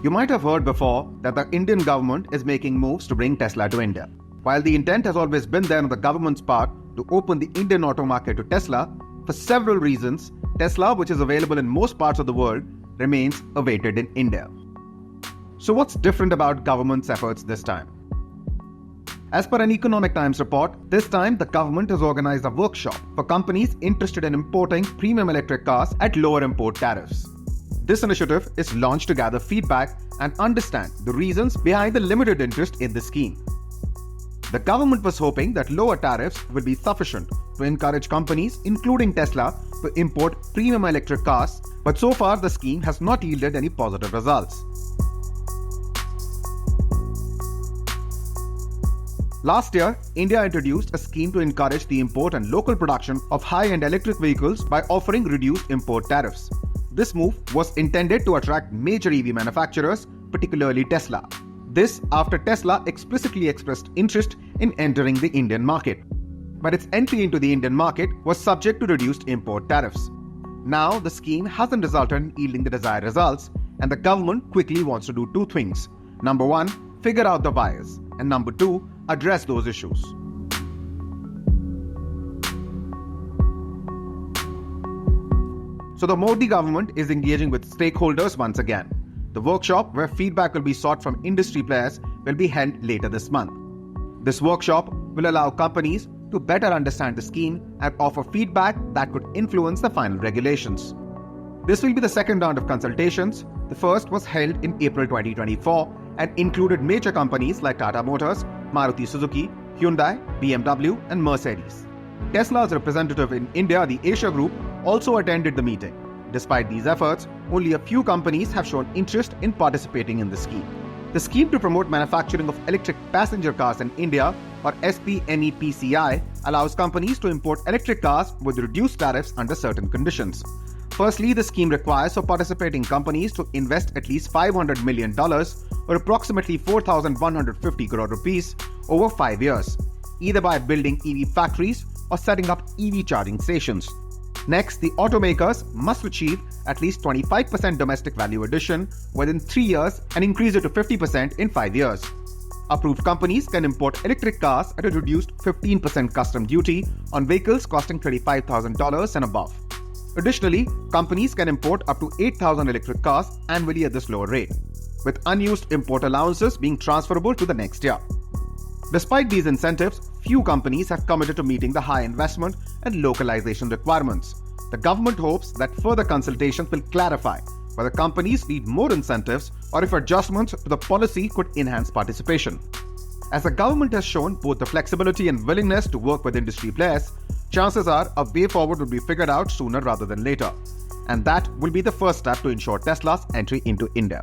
You might have heard before that the Indian government is making moves to bring Tesla to India. While the intent has always been there on the government's part to open the Indian auto market to Tesla, for several reasons, Tesla, which is available in most parts of the world, remains awaited in India. So what's different about government's efforts this time? As per an Economic Times report, this time the government has organized a workshop for companies interested in importing premium electric cars at lower import tariffs. This initiative is launched to gather feedback and understand the reasons behind the limited interest in the scheme. The government was hoping that lower tariffs will be sufficient to encourage companies, including Tesla, to import premium electric cars, but so far the scheme has not yielded any positive results. Last year, India introduced a scheme to encourage the import and local production of high-end electric vehicles by offering reduced import tariffs. This move was intended to attract major EV manufacturers, particularly Tesla. This after Tesla explicitly expressed interest in entering the Indian market. But its entry into the Indian market was subject to reduced import tariffs. Now, the scheme hasn't resulted in yielding the desired results, and the government quickly wants to do two things. Number one, figure out the buyers, and number two, address those issues. So the Modi government is engaging with stakeholders once again. The workshop, where feedback will be sought from industry players, will be held later this month. This workshop will allow companies to better understand the scheme and offer feedback that could influence the final regulations. This will be the second round of consultations. The first was held in April 2024 and included major companies like Tata Motors, Maruti Suzuki, Hyundai, BMW, and Mercedes. Tesla's representative in India, the Asia Group, also attended the meeting. Despite these efforts, only a few companies have shown interest in participating in the scheme. The scheme to promote manufacturing of electric passenger cars in India, or SPMEPCI, allows companies to import electric cars with reduced tariffs under certain conditions. Firstly, the scheme requires for participating companies to invest at least $500 million, or approximately 4,150 crore rupees, over 5 years, either by building EV factories or setting up EV charging stations. Next, the automakers must achieve at least 25% domestic value addition within 3 years and increase it to 50% in 5 years. Approved companies can import electric cars at a reduced 15% custom duty on vehicles costing $35,000 and above. Additionally, companies can import up to 8,000 electric cars annually at this lower rate, with unused import allowances being transferable to the next year. Despite these incentives, few companies have committed to meeting the high investment and localization requirements. The government hopes that further consultations will clarify whether companies need more incentives or if adjustments to the policy could enhance participation. As the government has shown both the flexibility and willingness to work with industry players, chances are a way forward will be figured out sooner rather than later. And that will be the first step to ensure Tesla's entry into India.